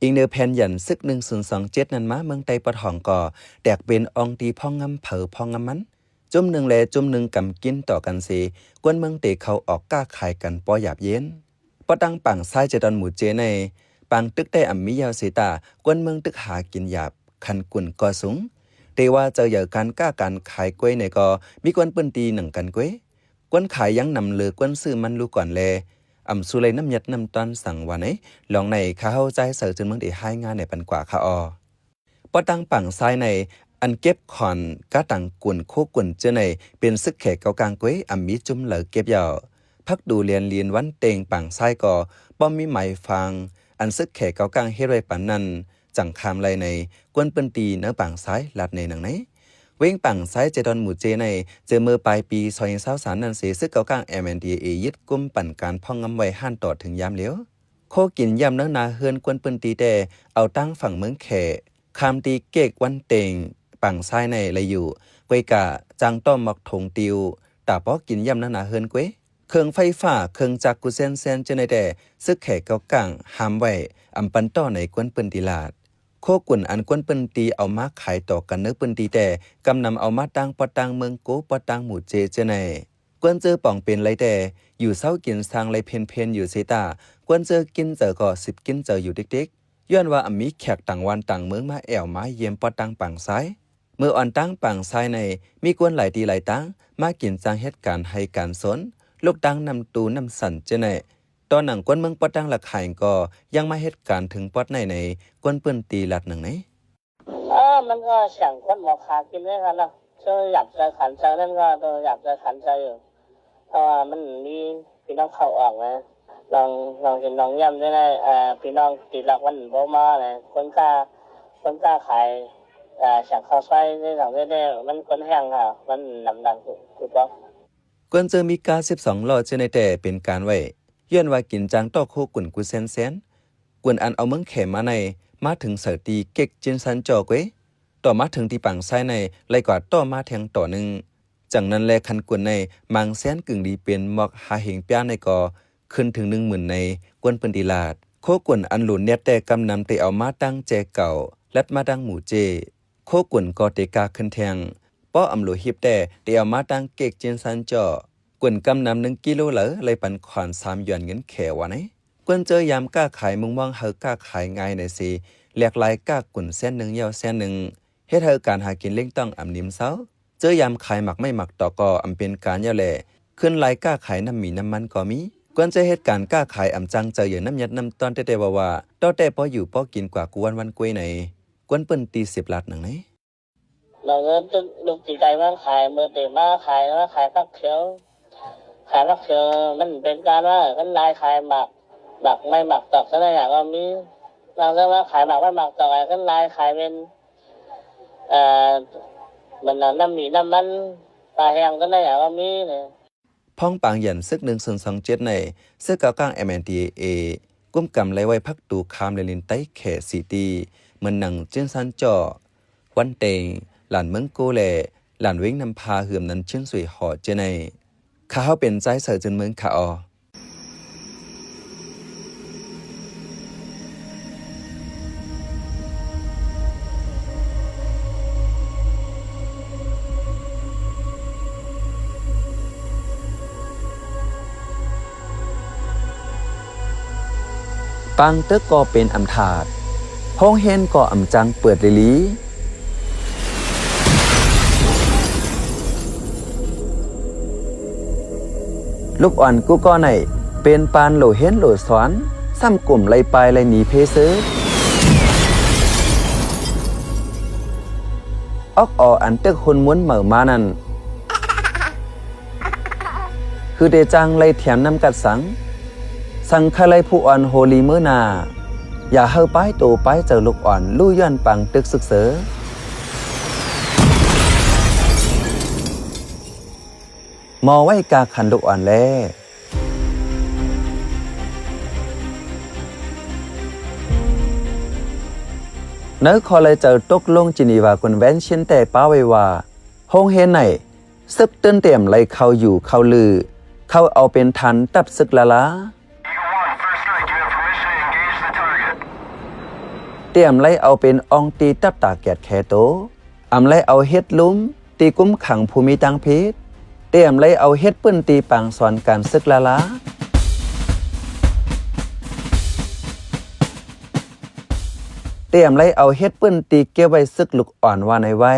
อิงเนอร์แพนยันซึก1027นั้นมาเมืองไต้ปะทองก่อแตกเป็นอองตีพ่องงำเผอพ่องงำมันจุ่มหนึ่งแลจุ่มหนึ่งกำกินต่อกันสิกวนเมืองเตะเขาออกก้าขายกันปอหยาบเย็นปอตั้งปังซ้ายเจดอนหมู่เจในปังตึกได้อ่ำมิยาวเสตากวนเมืองตึกหากินหยาบคันกุ่นก่อสูงแต่ว่าเจอเหยื่อการก้าการขายกล้วยในก็มีกวนปืนตีหนึ่งกันกล้วยกวนขายยังนำเลือกวนซื้อมันรู้ก่อนแลอำสุเลยน้ำยัดน้ำตอนสั่งวันไหนลองในข้าเข้าใจเสือจนเมืองได้ให้งานในปันกว่าข้าออปอตั้งปังซ้ายในอันเก็บขอนกะตังกุ่นโคกุ่นเจในเป็นซึกแขกเกากลางก้วยอ่ำมีจุ่มเหลือเก็บยาวพักดูเรียนวันเตงปังซ้ายก่อป้อมมีไหมฟังอันซึกแขกเกากลางเฮ็ดไว้ปันนั้นจังคามไรในกวนปืนตีเนื้อปังซ้ายลัดในหนังไหนเว้งปังซ้ายเจดอนหมู่เจในเจอเมื่อปลายปี2023นั้นเสียซึกเกากลาง MNDAA ยึดกุมปั่นการพ่องงำไว้ห้านต่อถึงยามเหลียวโคกินยำเนื้อนาเฮือนกวนปืนตีแต่เอาตั้งฝั่งเมืองแขคามตีเกกวันเตงปังซ้ายในเลยอยู่กวยกะจังต้อมมักถงติวตาป้อกินยำเนื้อนาเฮือนกวยเครื่องไฟฟ้าเครื่องจักรกุเซนเจในแต่ซึกแขกเกากลางหามไว้อำปันต่อในกวนปืนตีลาดโคกุ่นอันกวนปืนตีเอามาขายต่อกันเนื้อปืนตีแต่กำนำเอามาตั้งปะตังเมืองโกปะตังหมู่เจในกวนเจอป่องเป็นไรแต่อยู่เศร้ากินสร้างไรเพนอยู่เซตากวนเจอกินเจอก็10กินเจออยู่เด็กๆย้อนว่ามีแขกต่างวันต่างเมืองมาแอวมาเยี่ยมปะตังปังซ้ายเมื่ออ่อนตั้งปังซ้ายในมีกวนหลายตีหลายตั้งมากินสร้างเหตุการณ์ให้การสนลูกตั้งนำตูนำสันเจในตอนหนังกวนเมืองปอดังหลักขายก็ยังมาเหตุการณ์ถึงปอดในกวนปืนตีหลัดหนึ่งไหนมันก็เสียงคนหมอกขากินด้วยกันนะก็อยากจะขันใจนั่นก็ตัวอยากจะขันใจอยู่เพราะว่ามันมีพี่น้องเข้าออกนะลองเห็นลองย่ำได้เลยพี่น้องติดหลักวันโบมาเลยคนกล้าขายเสียงข้าวไส้ได้หลังได้มันคนแห้งค่ะมันดังถูกต้องกวนเจอมีกา12 ล้อเจในแต่เป็นการไว้ย้อนว่ากินจางต่อโคกุ่นกุเซนกวนอันเอาเมืองแขมาในมาถึงเสตีเก็กจินซันจอกเว้ต่อมาถึงที่ปังซ้ายในไล่กว่าต่อมาแทงต่อหนึ่งจังนั้นแลคันกวนในมังแสนกึ่งดีเป็นหมอกหาเหงป้าในก่อขึ้นถึง10,000ในกวนปืนตีลาดโคกุ่นอันหลุนเน็ตแต่กำนำเตเอามาตั้งแจเก่าลัดมาดังหมู่เจโคกุ่นก็เตกาขึ้นแทงป้ออำหลุฮิบแต่เตเอามาตั้งเก็กจินซันจอกวนกำนำ1 กิโลเหลอเลยปันขวาน3 หยวนเงินแขวะไหนกวนเจอยามก้าขายมุงมองเฮก้าขายง่ายในสิแหลกลายก้ากุ่นเส้น1 ยาวเส้น1เฮ็ดให้การหากินเล่งต้องอำนิมเซาเจอยามขายหมักไม่หมักต่อก็อำเป็นการยาวแลขึ้นลายก้าขายน้ำมีน้ำมันก็มีกวนเจเหตุการณ์ก้าขายอำจังเจออยู่น้ำยัดน้ำตอนแต่ว่าต่อแต่พออยู่พอกินกว่ากวนวันกล้วยในกวนเปิ้นตี10 ลัดหนังไหนเราก็ลูกตีใจมาขายมือเตะมาขายแล้วขายฟักเขียวขายฟักเขียวมันเป็นการว่าขึ้นลายขายหมักไม่หมักตอกซะได้อย่างก็มีเราจะมาขายหมักไม่หมักตอกอะไรขึ้นลายขายเป็นมันน้ำมีน้ำมันปลาแห้งก็ได้อย่างก็มีเนี่ยพ้องปางหยันซึก1027ในซึกเกากลาง MNDAA กุ้มกำไล่ไว้พักตูคามเลลินไต้แขสีตีเหมือนหนังเจิ้นซันจ่อวันเตงหลานเมืองโกแลหลานเว้งนำพาเหือมนั้นเชื่องสวยหอเจในข้าเฮาเป็นใจเสือจนเมืองข้าอปังเตกก็เป็นอำถาดห้องเฮนก็อำจังเปิดลิลีลูกอ่อนกูก็ไหนเป็นปานโหลเฮนโหลสอนซ้ำกลุ่มไล่ปลายไล่หนีเพเซอร์ออกอันเตึกคนม้วนเหม่อมานั่นคือเดจังไล่แถมน้ำกัดสังคไลผู้อ่อนโฮลีเมื่อนาอย่าเฮาป้ายโตป้ายเจอลูกอ่อนลู่ย้อนปังตึกศึกเสอมอไว้กาขันลูกอ่อนแลเนื้อคอเลยเจอตกลงจินีวาคนแว้นเช่นแต่ป้าไว้ว่าห้องเฮนไหนซึกเต้นเต็มไล่เขาอยู่เขาลือเขาเอาเป็นทันตับซึกละ เตรียมไล่เอาเป็นอองตีตับตาแกดแคโตอำไล่เอาเฮ็ดลุ้มตีกุ้มขังภูมิตังเพชรเตรียมไล่เอาเฮ็ดปื้นตีปังสอนการศึกละละเตรียมไล่เอาเฮ็ดปื้นตีเก็บไว้ซึกลูกอ่อนว่าในไว้